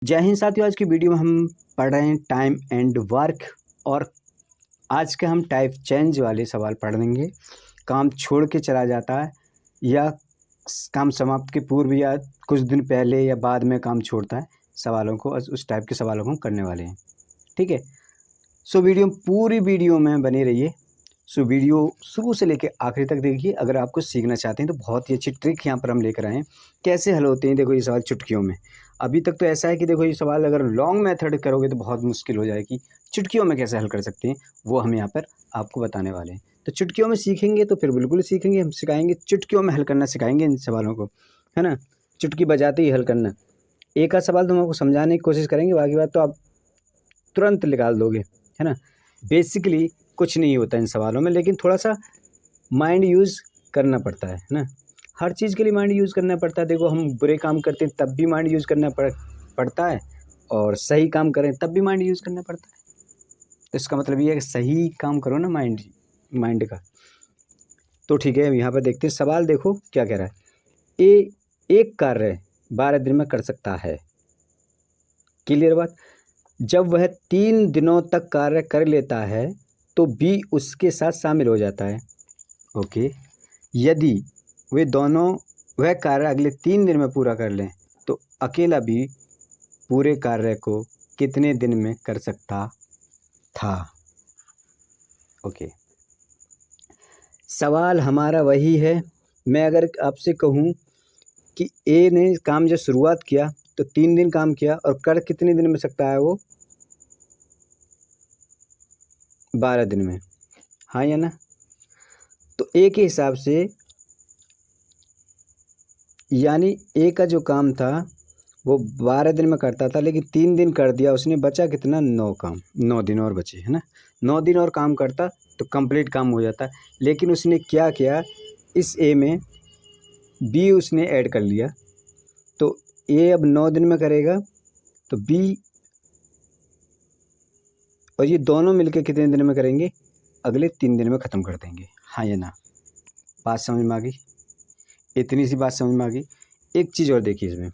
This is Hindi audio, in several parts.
जय हिंद साथियों। आज की वीडियो में हम पढ़ रहे हैं टाइम एंड वर्क, और आज के हम टाइप चेंज वाले सवाल पढ़ लेंगे। काम छोड़ के चला जाता है या काम समाप्त के पूर्व या कुछ दिन पहले या बाद में काम छोड़ता है, सवालों को उस टाइप के सवालों को हम करने वाले हैं। ठीक है, सो पूरी वीडियो में बने रहिए। सो वीडियो शुरू से लेकर आखिरी तक देखिए। अगर आपको सीखना चाहते हैं तो बहुत ही अच्छी ट्रिक यहाँ पर हम लेकर आए हैं, कैसे हल होते हैं। देखो ये सवाल चुटकियों में, अभी तक तो ऐसा है कि देखो ये सवाल अगर लॉन्ग मेथड करोगे तो बहुत मुश्किल हो जाएगी। चुटकियों में कैसे हल कर सकते हैं वो हम यहाँ पर आपको बताने वाले हैं। तो चुटकियों में सीखेंगे तो फिर बिल्कुल सीखेंगे, हम सिखाएंगे चुटकियों में हल करना सिखाएंगे इन सवालों को, है ना। चुटकी बजाते ही हल करना। एक आध सवाल तो हम आपको समझाने की कोशिश करेंगे, बाकी बात तो आप तुरंत निकाल दोगे, है ना। बेसिकली कुछ नहीं होता इन सवालों में, लेकिन थोड़ा सा माइंड यूज़ करना पड़ता है ना। हर चीज़ के लिए माइंड यूज़ करना पड़ता है। देखो हम बुरे काम करते हैं तब भी माइंड यूज़ करना पड़ता है, और सही काम करें तब भी माइंड यूज़ करना पड़ता है। तो इसका मतलब ये है कि सही काम करो ना माइंड का। तो ठीक है, यहाँ पर देखते हैं सवाल। देखो क्या कह रहा है। एक कार्य 12 दिन में कर सकता है। क्लियर बात। जब वह 3 दिनों तक कार्य कर लेता है तो बी उसके साथ शामिल हो जाता है। ओके, यदि वह कार्य अगले 3 दिन में पूरा कर लें तो अकेला बी पूरे कार्य को कितने दिन में कर सकता था। ओके, सवाल हमारा वही है। मैं अगर आपसे कहूँ कि ए ने काम जब शुरुआत किया तो 3 दिन काम किया और कर कितने दिन में सकता है वो, 12 दिन में, हाँ या ना। तो ए के हिसाब से यानी ए का जो काम था वो 12 दिन में करता था, लेकिन 3 दिन कर दिया उसने, बचा कितना, 9 दिन और बचे, है ना। 9 दिन और काम करता तो कंप्लीट काम हो जाता। लेकिन उसने क्या किया, इस ए में बी उसने ऐड कर लिया, तो ए अब 9 दिन में करेगा तो बी और ये दोनों मिलकर कितने दिन में करेंगे, अगले 3 दिन में ख़त्म कर देंगे, हाँ या ना। बात समझ में आ गई, इतनी सी बात समझ में आ गई। एक चीज़ और देखिए, इसमें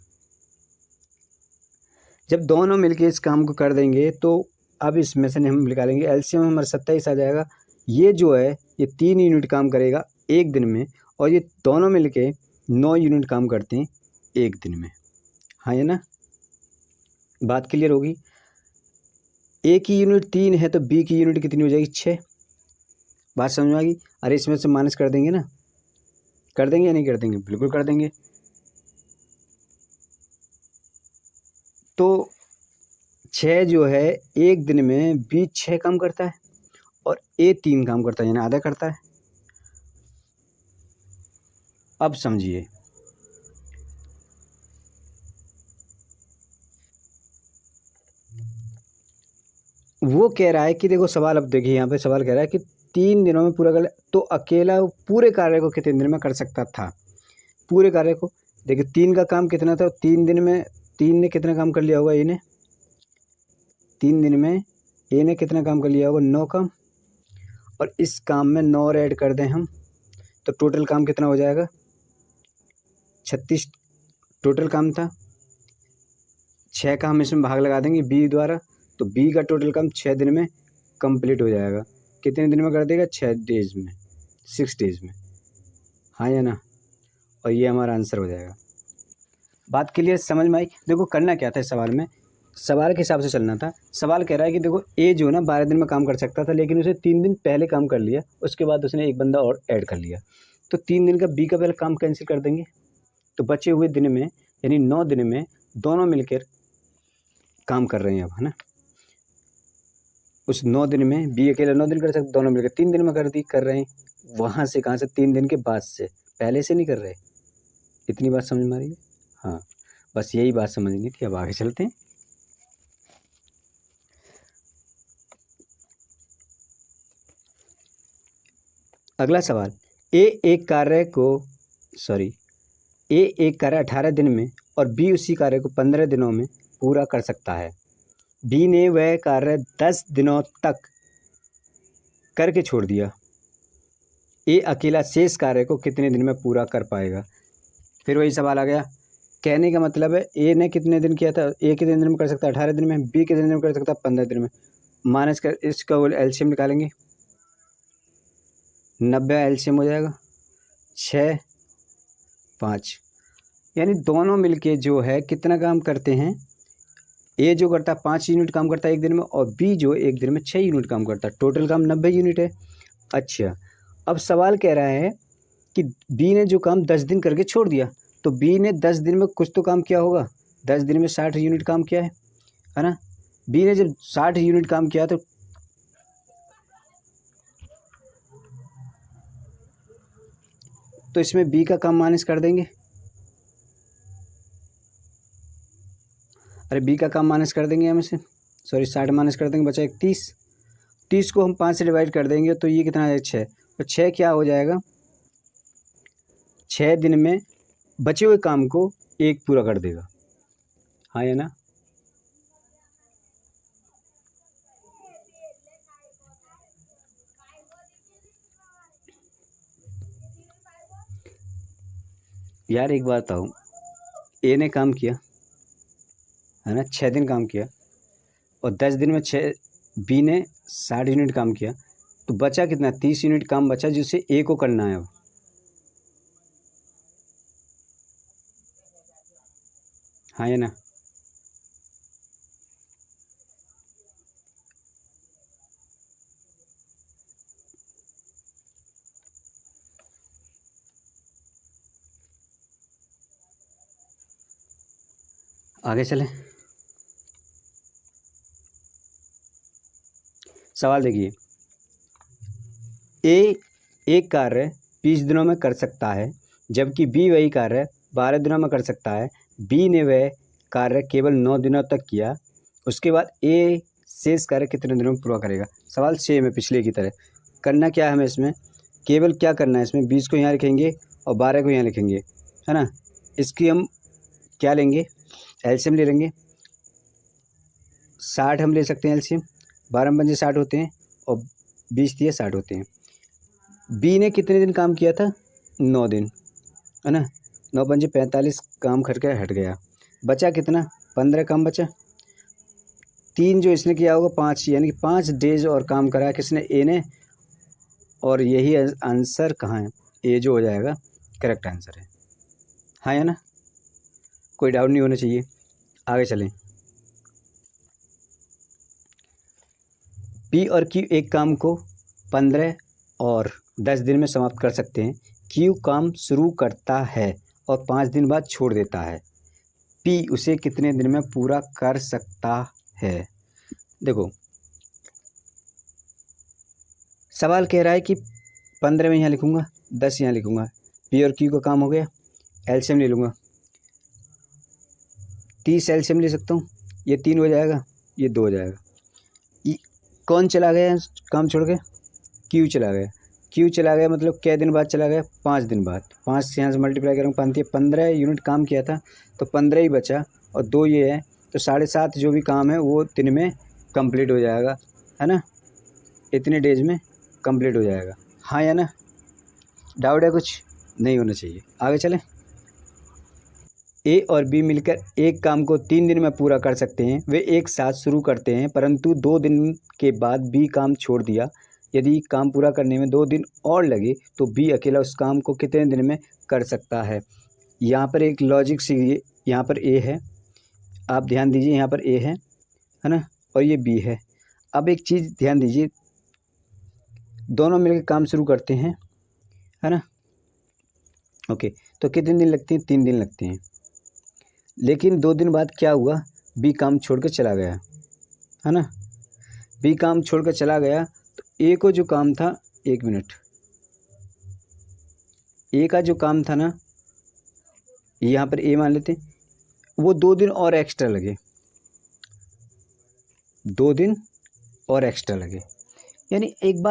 जब दोनों मिलके इस काम को कर देंगे तो अब इसमें से हम निकालेंगे एलसीएम, हमारा 27 आ जाएगा। ये जो है ये 3 यूनिट काम करेगा 1 दिन में, और ये दोनों मिलके 9 यूनिट काम करते हैं 1 दिन में, हाँ या ना। बात क्लियर होगी। ए की यूनिट 3 है तो बी की यूनिट कितनी हो जाएगी, 6। बात समझ में आ गई। अरे इसमें से माइनस कर देंगे ना, कर देंगे या नहीं कर देंगे, बिल्कुल कर देंगे। तो 6 जो है 1 दिन में बी 6 काम करता है और ए 3 काम करता है, यानी आधा करता है। अब समझिए, वो कह रहा है कि देखो सवाल, अब देखिए यहाँ पे सवाल कह रहा है कि 3 दिनों में पूरा कर ले तो अकेला पूरे कार्य को कितने दिन में कर सकता था। पूरे कार्य को देखिए, 3 का काम कितना था, 3 दिन में 3 ने कितना काम कर लिया होगा, ए ने 3 दिन में ए ने कितना काम कर लिया होगा, 9 काम। और इस काम में 9 और ऐड कर दें हम तो टोटल काम कितना हो जाएगा, 36 टोटल काम था। 6 का हम इसमें भाग लगा देंगे बी द्वारा, तो बी का टोटल काम 6 दिन में कंप्लीट हो जाएगा। कितने दिन में कर देगा, 6 डेज में, 6 डेज में, हाँ या ना। और ये हमारा आंसर हो जाएगा। बात क्लियर, समझ में आई। देखो करना क्या था इस सवाल में, सवाल के हिसाब से चलना था। सवाल कह रहा है कि देखो ए जो ना 12 दिन में काम कर सकता था, लेकिन उसे 3 दिन पहले काम कर लिया, उसके बाद उसने एक बंदा और ऐड कर लिया, तो 3 दिन का बी का पहले काम कैंसिल कर देंगे, तो बचे हुए दिन में यानी 9 दिन में दोनों मिलकर काम कर रहे हैं अब, है ना। उस 9 दिन में बी अकेला 9 दिन कर सकते, दोनों मिलकर 3 दिन में कर रहे हैं। वहाँ से कहाँ से, 3 दिन के बाद से, पहले से नहीं कर रहे। इतनी बात समझ में आ रही है, हाँ। बस यही बात समझनी थी। अब आगे चलते हैं। अगला सवाल, ए एक कार्य 18 दिन में और बी उसी कार्य को 15 दिनों में पूरा कर सकता है। बी ने वह कार्य 10 दिनों तक करके छोड़ दिया। ए अकेला शेष कार्य को कितने दिन में पूरा कर पाएगा। फिर वही सवाल आ गया, कहने का मतलब है ए ने कितने दिन किया था, ए कितने दिन में कर सकता है 18 दिन में, बी कितने दिन में कर सकता है 15 दिन में। माइनस कर इसका वो एलसीएम निकालेंगे, 90 एलसीएम हो जाएगा 6 5, यानी दोनों मिलके जो है कितना काम करते हैं, ए जो करता है 5 यूनिट काम करता है एक दिन में और बी जो एक दिन में 6 यूनिट काम करता है, टोटल काम 90 यूनिट है। अच्छा, अब सवाल कह रहा है कि बी ने जो काम 10 दिन करके छोड़ दिया, तो बी ने 10 दिन में कुछ तो काम किया होगा, 10 दिन में 60 यूनिट काम किया है ना। बी ने जब 60 यूनिट काम किया तो इसमें बी का काम माइनस कर देंगे, अरे बी का काम माइनस कर देंगे हम इसे, सॉरी 60 माइनस कर देंगे, बचा एक 30, 30 को हम 5 से डिवाइड कर देंगे तो ये कितना आ जाएगा 6, तो 6 क्या हो जाएगा, 6 दिन में बचे हुए काम को एक पूरा कर देगा, हाँ या ना। यार एक बात बताओ, ए ने काम किया है ना, 6 दिन काम किया और 10 दिन में 6, बी ने 60 यूनिट काम किया, तो बचा कितना, 30 यूनिट काम बचा जिसे ए को करना है अब, हाँ या ना। आगे चलें, सवाल देखिए, ए एक कार्य 20 दिनों में कर सकता है जबकि बी वही कार्य 12 दिनों में कर सकता है। बी ने वह कार्य केवल 9 दिनों तक किया, उसके बाद ए शेष कार्य कितने दिनों में पूरा करेगा। सवाल सेम है पिछले की तरह, करना क्या है हमें इसमें, केवल क्या करना है इसमें, 20 को यहाँ लिखेंगे और 12 को यहाँ लिखेंगे, है ना। इसकी हम क्या लेंगे, एलसीएम ले लेंगे, 60 हम ले सकते हैं एलसीएम, 12 पंजे 60 होते हैं और 20 दिए 60 होते हैं। बी ने कितने दिन काम किया था, 9 दिन, है ना, 9 पंजे 45 काम करके हट गया, बचा कितना, 15 काम बचा, 3 जो इसने किया होगा 5, यानी कि 5 डेज और काम करा किसने, ए ने, और यही आंसर कहाँ है, ए जो हो जाएगा करेक्ट आंसर है, हाँ या ना, कोई डाउट नहीं होना चाहिए। आगे चलें, पी और क्यू एक काम को 15 और 10 दिन में समाप्त कर सकते हैं। क्यू काम शुरू करता है और 5 दिन बाद छोड़ देता है, पी उसे कितने दिन में पूरा कर सकता है। देखो सवाल कह रहा है कि 15 में यहाँ लिखूँगा, 10 यहाँ लिखूँगा, पी और क्यू का काम हो गया, एलसीएम ले लूँगा, 30 एलसीएम ले सकता हूँ, ये 3 हो जाएगा, ये 2 हो जाएगा। कौन चला गया काम छोड़ के, क्यू चला गया, क्यू चला गया मतलब क्या दिन बाद चला गया, 5 दिन बाद, 5 से यहाँ से मल्टीप्लाई करूँगा, 15 यूनिट काम किया था तो 15 ही बचा और 2 ये है, तो 7.5 जो भी काम है वो दिन में कंप्लीट हो जाएगा, है ना, इतने डेज में कंप्लीट हो जाएगा, हाँ या ना। डाउट है कुछ, नहीं होना चाहिए। आगे चलें, ए और बी मिलकर एक काम को 3 दिन में पूरा कर सकते हैं। वे एक साथ शुरू करते हैं परंतु 2 दिन के बाद बी काम छोड़ दिया। यदि काम पूरा करने में 2 दिन और लगे तो बी अकेला उस काम को कितने दिन में कर सकता है। यहाँ पर एक लॉजिक सीखिए, यहाँ पर ए है, आप ध्यान दीजिए, यहाँ पर ए है ना, और ये बी है। अब एक चीज़ ध्यान दीजिए, दोनों मिलकर काम शुरू करते हैं, है ना, ओके, तो कितने दिन लगते हैं, 3 दिन लगते हैं। लेकिन 2 दिन बाद क्या हुआ, बी काम छोड़ कर चला गया, है ना, बी काम छोड़ कर चला गया तो ए को जो काम था, 1 मिनट, ए का जो काम था ना, यहाँ पर ए मान लेते, वो 2 दिन और एक्स्ट्रा लगे, 2 दिन और एक्स्ट्रा लगे। यानी एक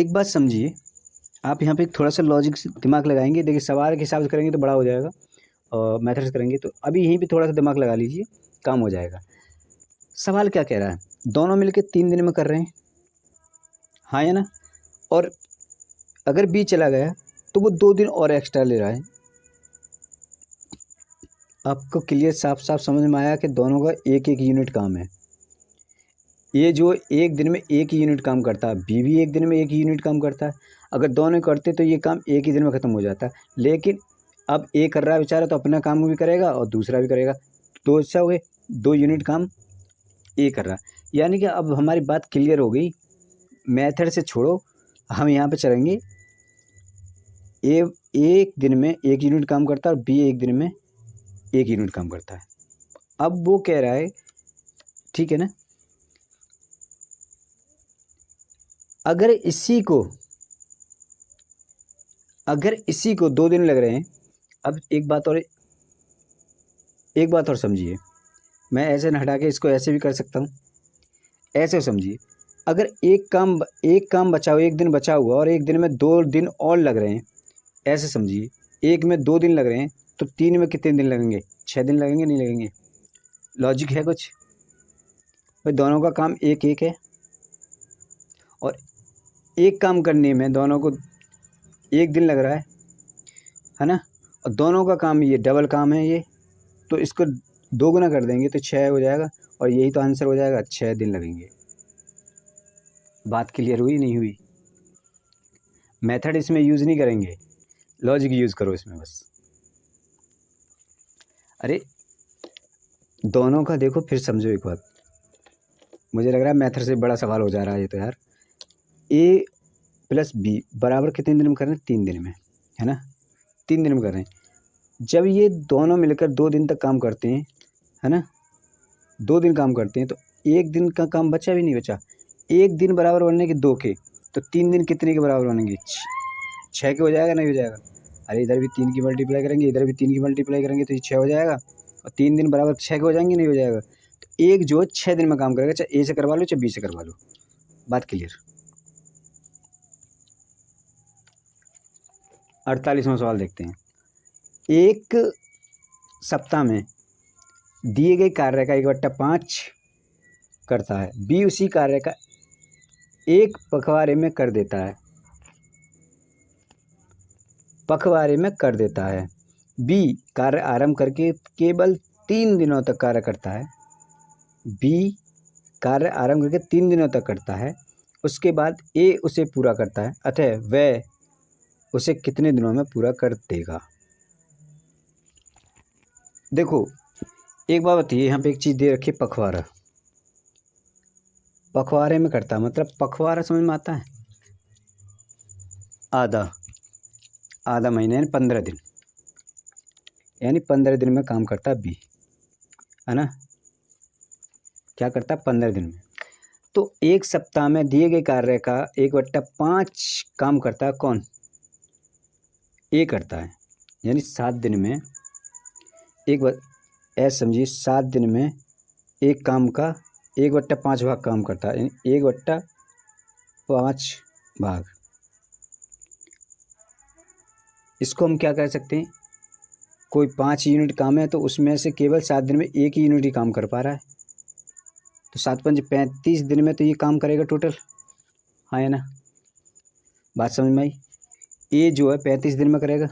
बात समझिए, आप यहाँ पे थोड़ा सा लॉजिक से दिमाग लगाएंगे, देखिए सवाल के हिसाब से करेंगे तो बड़ा हो जाएगा और मेथड से करेंगे तो अभी यहीं पे थोड़ा सा दिमाग लगा लीजिए, काम हो जाएगा। सवाल क्या कह रहा है, दोनों मिलके 3 दिन में कर रहे हैं, हाँ या ना, और अगर बी चला गया तो वो 2 दिन और एक्स्ट्रा ले रहा है, आपको क्लियर साफ साफ समझ में आया कि दोनों का एक एक यूनिट काम है। ये जो एक दिन में एक ही यूनिट काम करता है, बी भी एक दिन में एक ही यूनिट काम करता है। अगर दोनों करते तो ये काम एक ही दिन में ख़त्म हो जाता। लेकिन अब ए कर रहा है बेचारा, तो अपना काम भी करेगा और दूसरा भी करेगा, तो अच्छा हो गए, 2 यूनिट काम ए कर रहा है। यानी कि अब हमारी बात क्लियर हो गई। मेथड से छोड़ो, हम यहाँ पे चलेंगे। ए एक दिन में एक यूनिट काम करता है और बी एक दिन में एक यूनिट काम करता है। अब वो कह रहा है, ठीक है ना, अगर इसी को 2 दिन लग रहे हैं। अब एक बात और समझिए, मैं ऐसे न हटा के इसको ऐसे भी कर सकता हूँ। ऐसे समझिए, अगर एक काम बचा हुआ, एक दिन बचा हुआ और एक दिन में 2 दिन और लग रहे हैं, ऐसे समझिए। एक में 2 दिन लग रहे हैं तो 3 में कितने दिन लगेंगे? 6 दिन लगेंगे, नहीं लगेंगे? लॉजिक है कुछ भाई? दोनों का काम एक एक है और एक काम करने में दोनों को 1 दिन लग रहा है ना, और दोनों का काम ये डबल काम है ये, तो इसको 2 गुना कर देंगे तो 6 हो जाएगा और यही तो आंसर हो जाएगा, 6 दिन लगेंगे। बात क्लियर हुई नहीं हुई? मेथड इसमें यूज़ नहीं करेंगे, लॉजिक यूज़ करो इसमें बस। अरे दोनों का देखो, फिर समझो एक बात। मुझे लग रहा है मेथड से बड़ा सवाल हो जा रहा है ये तो यार। ए प्लस बी बराबर कितने दिन में कर रहे हैं? 3 दिन में, है ना, 3 दिन में कर रहे हैं। जब ये दोनों मिलकर 2 दिन तक काम करते हैं, है ना, 2 दिन काम करते हैं, तो 1 दिन का काम बचा भी नहीं बचा। 1 दिन बराबर बनने के 2 के, तो 3 दिन कितने के बराबर बनेंगे? 6 के हो जाएगा, नहीं हो जाएगा? अरे इधर भी 3 की मल्टीप्लाई करेंगे, इधर भी 3 की मल्टीप्लाई करेंगे तो ये 6 हो जाएगा, और 3 दिन बराबर 6 के हो जाएंगे, नहीं हो जाएगा? तो एक जो 6 दिन में काम करेगा, चाहे ए से करवा लो चाहे बी से करवा लो। बात क्लियर? 48वां सवाल देखते हैं। एक सप्ताह में दिए गए कार्य का 1/5 करता है, बी उसी कार्य का 1 पखवाड़े में कर देता है। बी कार्य आरंभ करके केवल 3 दिनों तक कार्य करता है। बी कार्य आरंभ करके 3 दिनों तक करता है, उसके बाद ए उसे पूरा करता है, अतः वह उसे कितने दिनों में पूरा कर देगा? देखो एक बात बताइए, यहाँ पे एक चीज़ दे रखी है, पखवाड़ा। पखवाड़े में करता है, मतलब पखवाड़ा समझ में आता है? आधा महीने यानी 15 दिन, यानी 15 दिन में काम करता है बी, है ना। क्या करता है? 15 दिन में। तो एक सप्ताह में दिए गए कार्य का 1/5 काम करता है कौन? ए करता है, यानी 7 दिन में ऐसे समझिए, 7 दिन में एक काम का 1/5 भाग काम करता है, यानी 1/5 भाग। इसको हम क्या कह सकते हैं? कोई 5 यूनिट काम है तो उसमें से केवल 7 दिन में 1 ही यूनिट ही काम कर पा रहा है, तो 7 5 35 दिन में तो ये काम करेगा टोटल, हाँ है ना? बात समझ में आई? ए जो है 35 दिन में करेगा,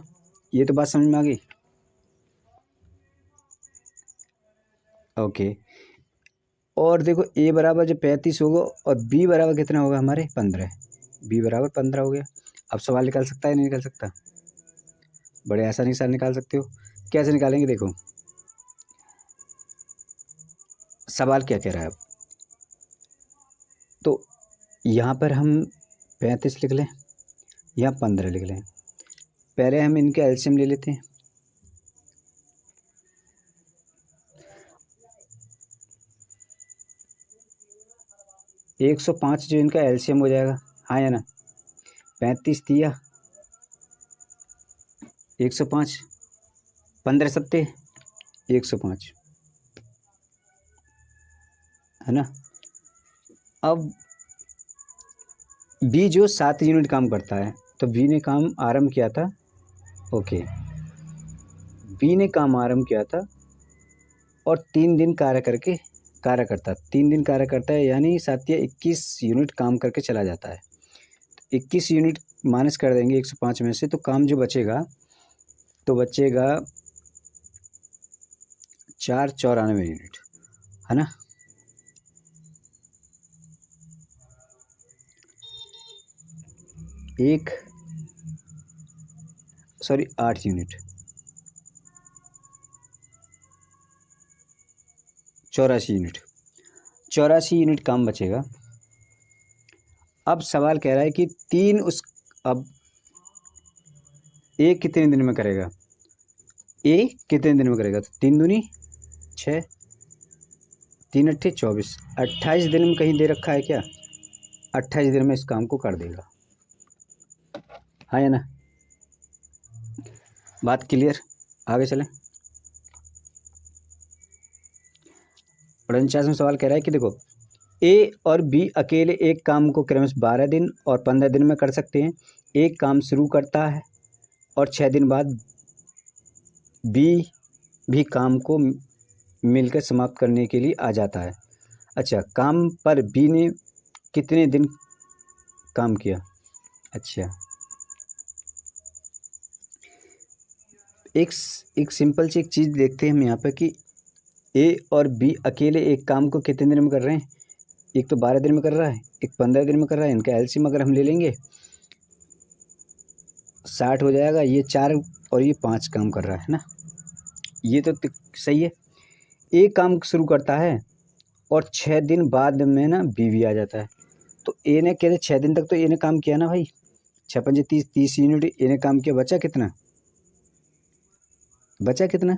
ये तो बात समझ में आ गई? ओके। और देखो ए बराबर जो 35 होगा और बी बराबर कितना होगा हमारे? 15। बी बराबर 15 हो गया। अब सवाल निकाल सकता है नहीं निकाल सकता? बड़े आसानी से निकाल सकते हो। कैसे निकालेंगे? देखो सवाल क्या कह रहा है अब। तो यहाँ पर हम 35 लिख लें, यहाँ 15 लिख लें। पहले हम इनके एलसीएम ले लेते हैं। एक 105 जो इनका एलसीएम हो जाएगा, हाँ या ना? 35 दिया, 105, 15 सत्ते 105, है ना। अब बी जो 7 यूनिट काम करता है, तो बी ने काम आरंभ किया था, ओके, बी ने काम आरंभ किया था और 3 दिन कार्य करता है। 3 दिन कार्य करता है, यानी 7 या 21 यूनिट काम करके चला जाता है। 21 यूनिट माइनस कर देंगे 105 में से, तो काम जो बचेगा तो बचेगा 494 यूनिट, है ना। एक सॉरी 8 यूनिट, 84 यूनिट, 84 यूनिट काम बचेगा। अब सवाल कह रहा है कि अब ए कितने दिन में करेगा, ए कितने दिन में करेगा, तो 3 दूनी 6, 3 अट्ठे 24, 28 दिन में कहीं दे रखा है क्या, 28 दिन में इस काम को कर देगा, हाँ या ना। बात क्लियर, आगे चलें। 49वां सवाल कह रहा है कि देखो ए और बी अकेले एक काम को क्रमशः 12 दिन और 15 दिन में कर सकते हैं। एक काम शुरू करता है और 6 दिन बाद बी भी काम को मिलकर समाप्त करने के लिए आ जाता है। अच्छा, काम पर बी ने कितने दिन काम किया। अच्छा, एक सिंपल सी एक चीज़ देखते हैं हम यहाँ पर कि ए और बी अकेले एक काम को कितने दिन में कर रहे हैं। एक तो 12 दिन में कर रहा है, एक 15 दिन में कर रहा है। इनका एलसीएम अगर हम ले लेंगे 60 हो जाएगा। ये 4 और ये 5 काम कर रहा है ना, ये तो सही है। एक काम शुरू करता है और 6 दिन बाद में ना बी भी आ जाता है। तो ए ने कहते 6 दिन तक तो ए ने काम किया ना भाई, 6 पंजे 30 यूनिट ए ने काम किया। बचा कितना, बचा कितना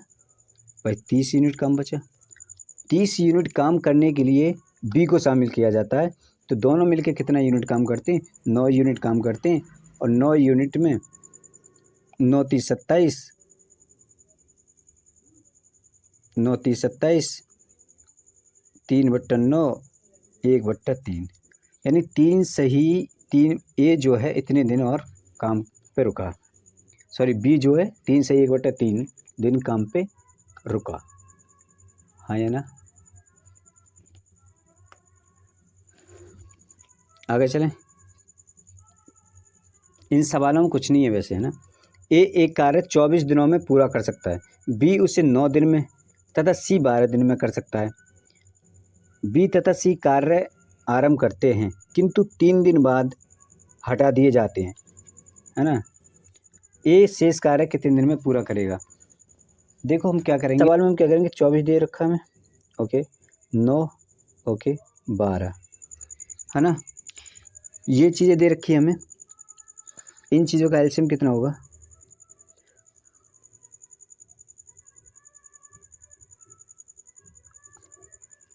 भाई, 30 यूनिट काम बचा। 30 यूनिट काम करने के लिए बी को शामिल किया जाता है। तो दोनों मिलके कितना यूनिट काम करते हैं, 9 यूनिट काम करते हैं। और 9 यूनिट में 9 30 27, 9 30 27, 3/9, 1/3, यानी 3 सही 3 ए जो है इतने दिन और काम पे रुका। सॉरी, बी जो है 3 सही 1/3 दिन काम पे रुका, हाँ या ना। आगे चलें। इन सवालों में कुछ नहीं है वैसे, है ना। ए एक कार्य 24 दिनों में पूरा कर सकता है, बी उसे 9 दिन में तथा सी 12 दिन में कर सकता है। बी तथा सी कार्य आरंभ करते हैं किंतु 3 दिन बाद हटा दिए जाते हैं, है ना। ए शेष कार्य कितने दिन में पूरा करेगा। देखो हम क्या करेंगे, सवाल में हम क्या करेंगे, 24 दे रखा है हमें, ओके 9, ओके 12, है ना। ये चीज़ें दे रखी है हमें। इन चीज़ों का एलसीएम कितना होगा,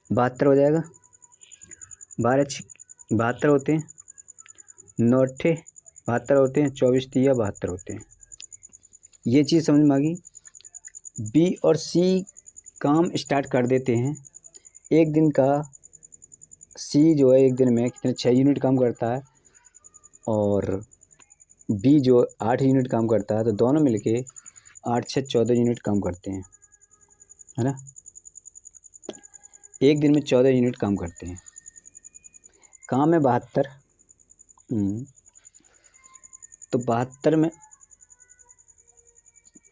बहत्तर हो जाएगा। 12 72 होते हैं, 9 अट्ठे 72 होते हैं, 24 तिया 72 होते हैं। ये चीज़ समझ में आ गई। बी और सी काम स्टार्ट कर देते हैं। एक दिन का सी जो है एक दिन में कितने 6 यूनिट काम करता है और बी जो 8 यूनिट काम करता है। तो दोनों मिलके 8 6 14 यूनिट काम करते हैं, है ना। एक दिन में 14 यूनिट काम करते हैं। काम है 72, तो 72 में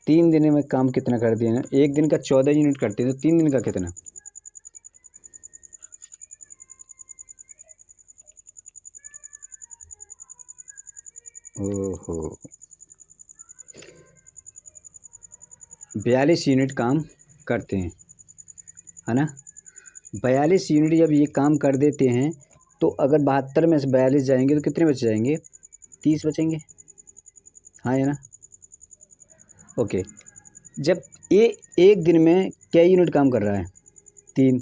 3 दिन में काम कितना कर दिया ना। एक दिन का 14 यूनिट करते हैं तो 3 दिन का कितना, ओहो 42 यूनिट काम करते हैं, है ना। 42 यूनिट जब ये काम कर देते हैं तो अगर 72 में से 42 जाएंगे तो कितने बच जाएंगे, 30 बचेंगे, हाँ है ना। ओके, जब ए एक दिन में क्या यूनिट काम कर रहा है, 3,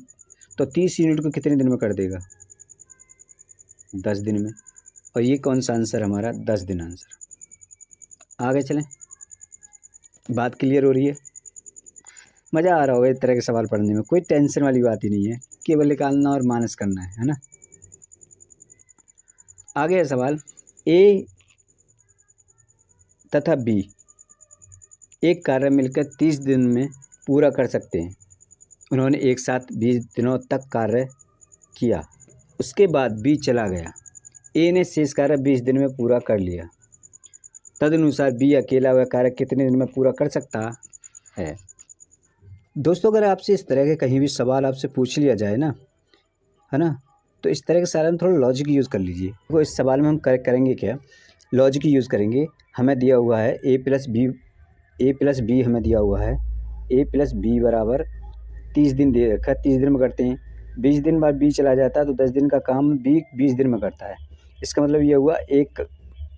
तो 30 यूनिट को कितने दिन में कर देगा, 10 दिन में। और ये कौन सा आंसर हमारा, 10 दिन आंसर। आगे चलें, बात क्लियर हो रही है। मज़ा आ रहा होगा इस तरह के सवाल पढ़ने में, कोई टेंशन वाली बात ही नहीं है, केवल निकालना और माइनस करना है ना। आगे है सवाल, ए तथा बी एक कार्य मिलकर 30 दिन में पूरा कर सकते हैं। उन्होंने एक साथ 20 दिनों तक कार्य किया, उसके बाद बी चला गया। ए ने शेष कार्य 20 दिन में पूरा कर लिया। तदनुसार बी अकेला वह कार्य कितने दिन में पूरा कर सकता है। दोस्तों अगर आपसे इस तरह के कहीं भी सवाल आपसे पूछ लिया जाए ना, है ना, तो इस तरह के सवाल में थोड़ा लॉजिक यूज़ कर लीजिए। वो इस सवाल में हम करेंगे क्या, लॉजिक यूज़ करेंगे। हमें दिया हुआ है ए प्लस बी हमें दिया हुआ है ए प्लस बी बराबर 30 दिन दे रखा है, 30 दिन में करते हैं। 20 दिन बाद बी चला जाता है तो 10 दिन का काम बी 20 दिन में करता है। इसका मतलब ये हुआ एक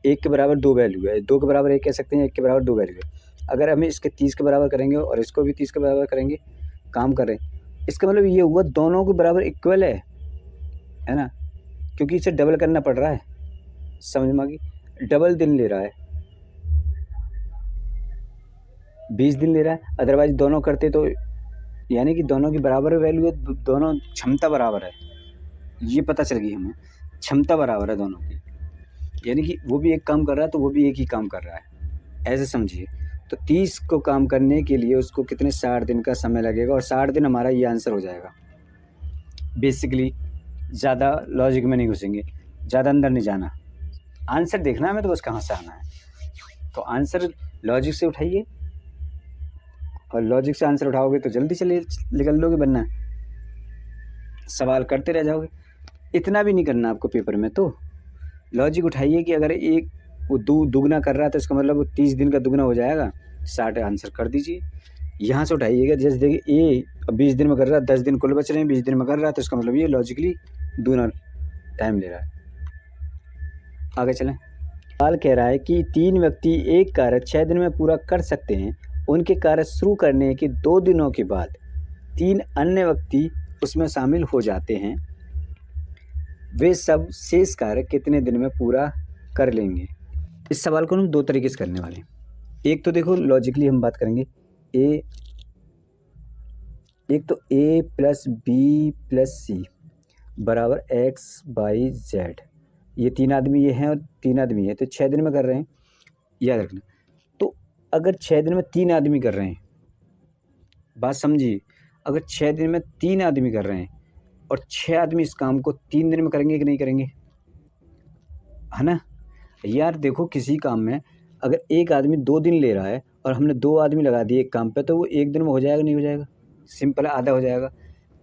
के बराबर 2 वैल्यू है, 2 के बराबर 1 कह सकते हैं, 1 के बराबर 2 वैल्यू है। अगर हम इसके 30 के बराबर करेंगे और इसको भी 30 के बराबर करेंगे, काम कर रहे हैं, इसका मतलब ये हुआ दोनों के बराबर इक्वल है ना, क्योंकि इसे डबल करना पड़ रहा है। समझ में आ गई, डबल दिन ले रहा है, 20 दिन ले रहा है। अदरवाइज दोनों करते तो यानी कि दोनों की बराबर वैल्यू है, दोनों क्षमता बराबर है, ये पता चल गई हमें, क्षमता बराबर है दोनों की, यानी कि वो भी एक काम कर रहा है तो वो भी एक ही काम कर रहा है, ऐसे समझिए। तो 30 को काम करने के लिए उसको कितने 60 दिन का समय लगेगा, और 60 दिन हमारा ये आंसर हो जाएगा। बेसिकली ज़्यादा लॉजिक में नहीं घुसेंगे, ज़्यादा अंदर नहीं जाना, आंसर देखना है हमें तो बस कहाँ से आना है। तो आंसर लॉजिक से उठाइए, और लॉजिक से आंसर उठाओगे तो जल्दी चलिए निकल लोगे, बनना सवाल करते रह जाओगे। इतना भी नहीं करना आपको पेपर में, तो लॉजिक उठाइए कि अगर एक वो दुगना कर रहा है तो इसका मतलब वो 30 दिन का दुगना हो जाएगा, 60 आंसर कर दीजिए। यहाँ से उठाइएगा, जैसे देखिए ए 20 दिन में कर रहा है, 10 दिन कुल बच रहे हैं, 20 दिन में कर रहा है, तो इसका मतलब ये लॉजिकली दूना टाइम ले रहा है। आगे चलें। सवाल कह रहा है कि 3 व्यक्ति एक कार्य 6 दिन में पूरा कर सकते हैं। उनके कार्य शुरू करने के 2 दिनों के बाद 3 अन्य व्यक्ति उसमें शामिल हो जाते हैं। वे सब शेष कार्य कितने दिन में पूरा कर लेंगे। इस सवाल को हम 2 तरीके से करने वाले हैं। एक तो देखो लॉजिकली हम बात करेंगे, एक तो ए प्लस बी प्लस सी बराबर एक्स बाई जेड, ये 3 आदमी ये हैं और 3 आदमी है, तो 6 दिन में कर रहे हैं, याद रखना। तो अगर 6 दिन में 3 आदमी कर रहे हैं, बात समझिए, अगर 6 दिन में 3 आदमी कर रहे हैं और 6 आदमी इस काम को 3 दिन में करेंगे कि नहीं करेंगे, है ना यार। देखो किसी काम में अगर एक आदमी 2 दिन ले रहा है और हमने 2 आदमी लगा दिए एक काम पे, तो वो 1 दिन में हो जाएगा नहीं हो जाएगा, सिंपल आधा हो जाएगा।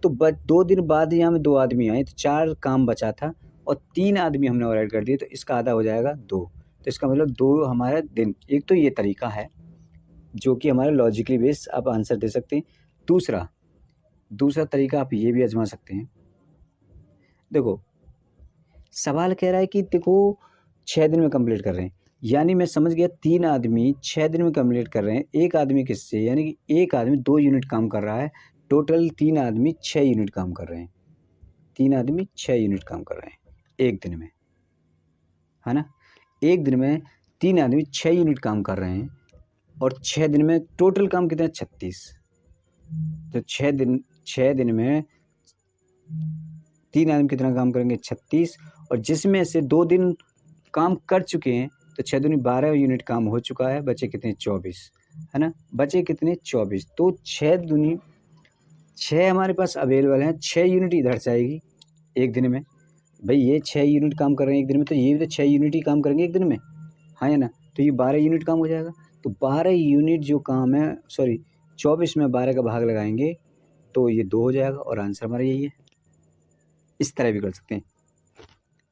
तो 2 दिन बाद यहाँ में 2 आदमी आए तो 4 काम बचा था, और 3 आदमी हमने और ऐड कर दिए, तो इसका आधा हो जाएगा 2। तो इसका मतलब 2 हमारा दिन। एक तो ये तरीका है जो कि हमारा लॉजिकली बेस आप आंसर दे सकते हैं। दूसरा तरीका आप ये भी आजमा सकते हैं। देखो सवाल कह रहा है कि देखो 6 दिन में कंप्लीट कर रहे हैं, यानी मैं समझ गया 3 आदमी 6 दिन में कंप्लीट कर रहे हैं। एक आदमी किससे, यानी कि एक आदमी 2 यूनिट काम कर रहा है, टोटल 3 आदमी 6 यूनिट काम कर रहे हैं। 3 आदमी 6 यूनिट काम कर रहे हैं एक दिन में, है ना। एक दिन में 3 आदमी 6 यूनिट काम कर रहे हैं, और 6 दिन में टोटल काम कितना है 36। तो 6 दिन में 3 आदमी कितना काम करेंगे 36, और जिसमें से 2 दिन काम कर चुके हैं, तो 6 दूनी 12 यूनिट काम हो चुका है, बचे कितने 24, है ना, बचे कितने 24। तो 6 हमारे पास अवेलेबल हैं, 6 यूनिट इधर से आएगी एक दिन में। भाई ये 6 यूनिट काम कर रहे हैं एक दिन में, तो ये भी तो 6 यूनिट ही काम करेंगे एक दिन में, हाँ या ना। तो ये 12 यूनिट काम हो जाएगा। तो 12 यूनिट जो काम है, 24 में 12 का भाग लगाएंगे तो ये 2 हो जाएगा, और आंसर हमारा यही है। इस तरह भी कर सकते हैं।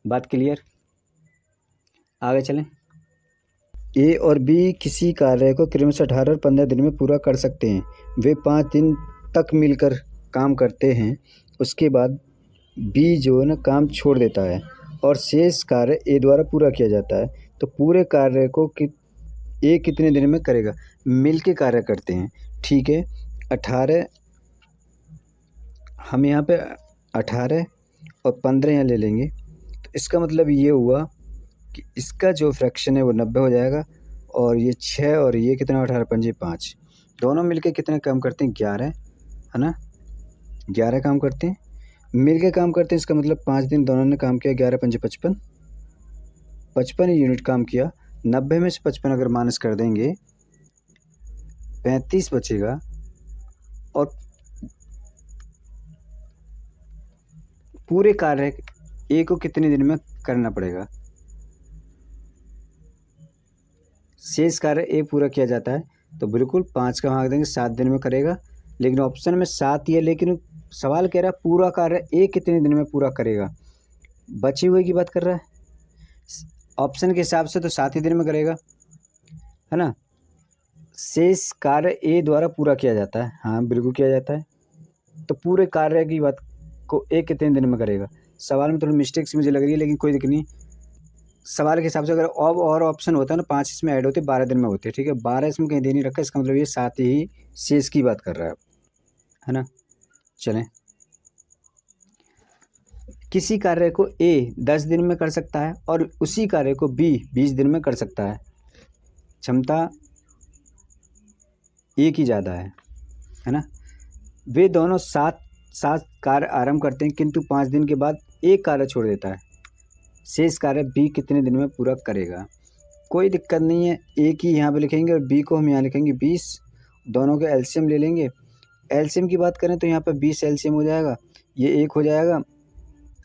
बात क्लियर, आगे चलें। ए और बी किसी कार्य को क्रमशः 18 और 15 दिन में पूरा कर सकते हैं। वे 5 दिन तक मिलकर काम करते हैं, उसके बाद बी जो है ना काम छोड़ देता है और शेष कार्य ए द्वारा पूरा किया जाता है। तो पूरे कार्य को ए कितने दिन में करेगा, मिल के कार्य करते हैं, ठीक है। 18 हम यहाँ पे 18 और 15 यहाँ ले लेंगे, तो इसका मतलब ये हुआ कि इसका जो फ्रैक्शन है वो 90 हो जाएगा, और ये 6 और ये कितना 18 पंजे 5, दोनों मिलके कितना काम करते हैं 11, है ना, 11 काम करते हैं, मिल के काम करते हैं। इसका मतलब 5 दिन दोनों ने काम किया, 11 पंजे 55, 55 यूनिट काम किया। 90 में से 55 अगर माइनस कर देंगे 35 बचेगा, और पूरे कार्य ए को कितने दिन में करना पड़ेगा, शेष कार्य ए पूरा किया जाता है, तो बिल्कुल 5 का भाग देंगे 7 दिन में करेगा, लेकिन ऑप्शन में 7 ही है, लेकिन सवाल कह रहा है पूरा कार्य ए कितने दिन में पूरा करेगा। बचे हुए की बात कर रहा है, ऑप्शन के हिसाब से तो 7 ही दिन में करेगा, है ना। शेष कार्य ए द्वारा पूरा किया जाता है, हाँ बिल्कुल किया जाता है। तो पूरे कार्य की बात को ए कितने दिन में करेगा। सवाल में थोड़ी मिस्टेक्स मुझे लग रही है, लेकिन कोई दिक्कत नहीं। सवाल के हिसाब से अगर अब और ऑप्शन होता है ना 5 इसमें ऐड होते 12 दिन में होते, ठीक है। 12 इसमें कहीं दे नहीं रखा, इसका मतलब ये 7 ही शेष की बात कर रहा है ना। चलें, किसी कार्य को ए 10 दिन में कर सकता है और उसी कार्य को बी 20 दिन में कर सकता है। क्षमता ए की ज़्यादा है ना। वे दोनों साथ कार्य आरंभ करते हैं, किंतु 5 दिन के बाद एक कार्य छोड़ देता है। शेष कार्य बी कितने दिन में पूरा करेगा। कोई दिक्कत नहीं है, ए की यहाँ पे लिखेंगे और बी को हम यहाँ लिखेंगे 20। दोनों के एलसीएम ले लेंगे। एलसीएम की बात करें तो यहाँ पे 20 एलसीएम हो जाएगा, ये 1 हो जाएगा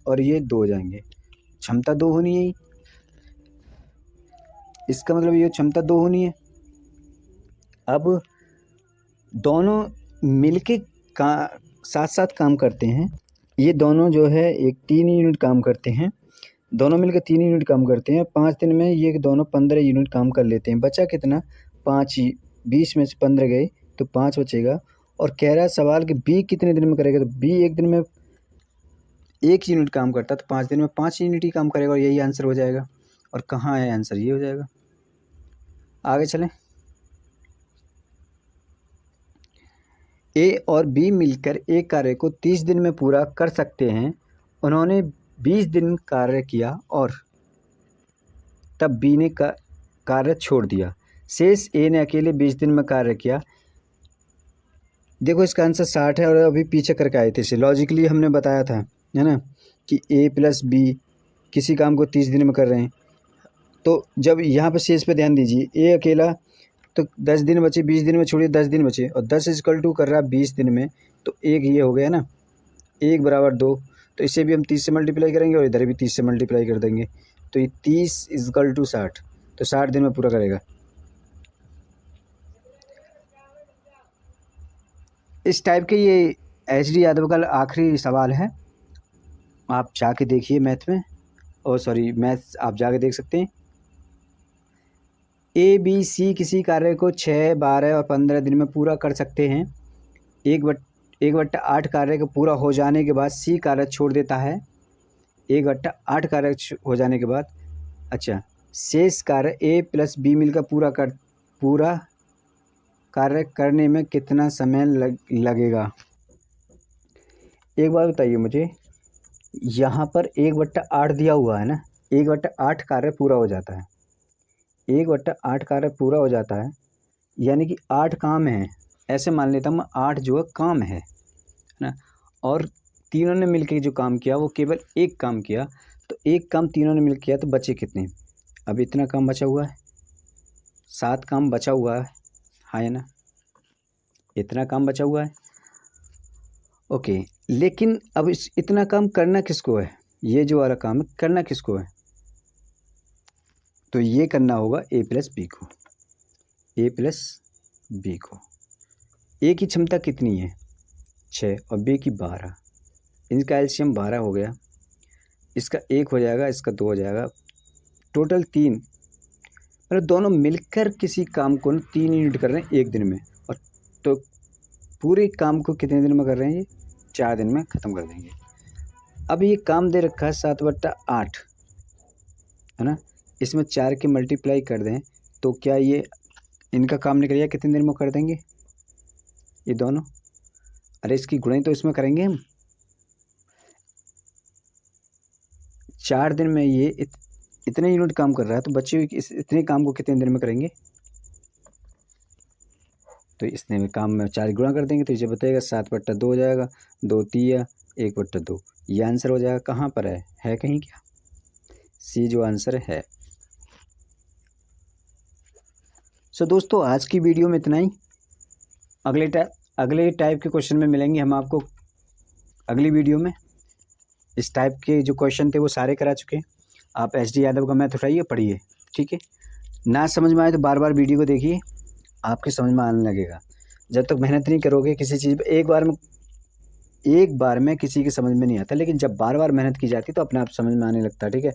और ये 2 हो जाएंगे। क्षमता 2 होनी है, इसका मतलब ये क्षमता 2 होनी है। अब दोनों मिलके साथ साथ काम करते हैं। ये दोनों जो है एक 3 यूनिट काम करते हैं, दोनों मिलकर 3 यूनिट काम करते हैं। 5 दिन में ये दोनों 15 यूनिट काम कर लेते हैं। बचा कितना, 5 ही। 20 में से 15 गए तो 5 बचेगा। और कह रहा है सवाल कि बी कितने दिन में करेगा, तो बी एक दिन में 1 यूनिट काम करता है, तो 5 दिन में 5 यूनिट ही काम करेगा और यही आंसर हो जाएगा। और कहाँ है आंसर, ये हो जाएगा। आगे चलें। ए और बी मिलकर एक कार्य को 30 दिन में पूरा कर सकते हैं। उन्होंने 20 दिन कार्य किया और तब बी ने कार्य छोड़ दिया। शेष ए ने अकेले 20 दिन में कार्य किया। देखो इसका आंसर 60 है और अभी पीछे करके आए थे इसे। लॉजिकली हमने बताया था, है ना, कि ए प्लस बी किसी काम को 30 दिन में कर रहे हैं। तो जब यहाँ पर शेष पे ध्यान दीजिए, ए अकेला तो 10 दिन बचे, 20 दिन में छोड़िए 10 दिन बचे और 10 इक्वल टू कर रहा है 20 दिन में, तो एक ये हो गया ना, 1 बराबर 2। तो इसे भी हम 30 से मल्टीप्लाई करेंगे और इधर भी 30 से मल्टीप्लाई कर देंगे, तो ये 30 इक्वल टू 60, तो 60 दिन में पूरा करेगा। इस टाइप के ये HD यादव का आखिरी सवाल है। आप जाके देखिए मैथ में, और सॉरी मैथ आप जाके देख सकते हैं। ए बी सी किसी कार्य को 6, 12 और 15 दिन में पूरा कर सकते हैं। 1/8 कार्य का पूरा हो जाने के बाद सी कार्य छोड़ देता है। 1/8 कार्य हो जाने के बाद, अच्छा, शेष कार्य ए प्लस बी मिलकर पूरा कार्य करने में कितना समय लगेगा। एक बात बताइए मुझे, यहाँ पर 1/8 दिया हुआ है ना, 1/8 कार्य पूरा हो जाता है। 1/8 कार्य पूरा हो जाता है, यानी कि 8 काम है, ऐसे मान लेता हूँ मैं, 8 जो है काम है ना। और तीनों ने मिलकर जो काम किया वो केवल एक काम किया, तो एक काम तीनों ने मिल किया, तो बचे कितने। अब इतना काम बचा हुआ है, 7 काम बचा हुआ है, हाँ है ना, इतना काम बचा हुआ है। ओके, लेकिन अब इतना काम करना किसको है, ये जो वाला काम है करना किसको है, तो ये करना होगा ए प्लस बी को। ए प्लस बी को, ए की क्षमता कितनी है 6 और बी की 12, इनका एलसीएम 12 हो गया, इसका 1 हो जाएगा, इसका 2 हो जाएगा, टोटल 3। मतलब दोनों मिलकर किसी काम को 3 यूनिट कर रहे हैं एक दिन में, और तो पूरे काम को कितने दिन में कर रहे हैं, ये 4 दिन में ख़त्म कर देंगे। अब ये काम दे रखा है 7/8, है ना, इसमें 4 के मल्टीप्लाई कर दें तो क्या ये इनका काम निकल गया, कितने दिन में कर देंगे ये दोनों। अरे इसकी गुणाई तो इसमें करेंगे हम। 4 दिन में ये इतने यूनिट काम कर रहा है, तो बच्चे इतने काम को कितने दिन में करेंगे, तो इसने में काम में 4 गुणा कर देंगे, तो इसे बताएगा 7/2 हो जाएगा, 2 3 1/2, ये आंसर हो जाएगा। कहाँ पर है कहीं क्या, सी जो आंसर है। सो दोस्तों आज की वीडियो में इतना ही। अगले टाइप के क्वेश्चन में मिलेंगे हम आपको अगली वीडियो में। इस टाइप के जो क्वेश्चन थे वो सारे करा चुके हैं। आप HD यादव का मैथ उठाइए, पढ़िए, ठीक है। ना समझ में आए तो बार बार वीडियो को देखिए, आपके समझ में आने लगेगा। जब तक मेहनत नहीं करोगे किसी चीज़ पे, एक बार में किसी की समझ में नहीं आता, लेकिन जब बार बार मेहनत की जाती है तो अपने आप समझ में आने लगता है। ठीक है।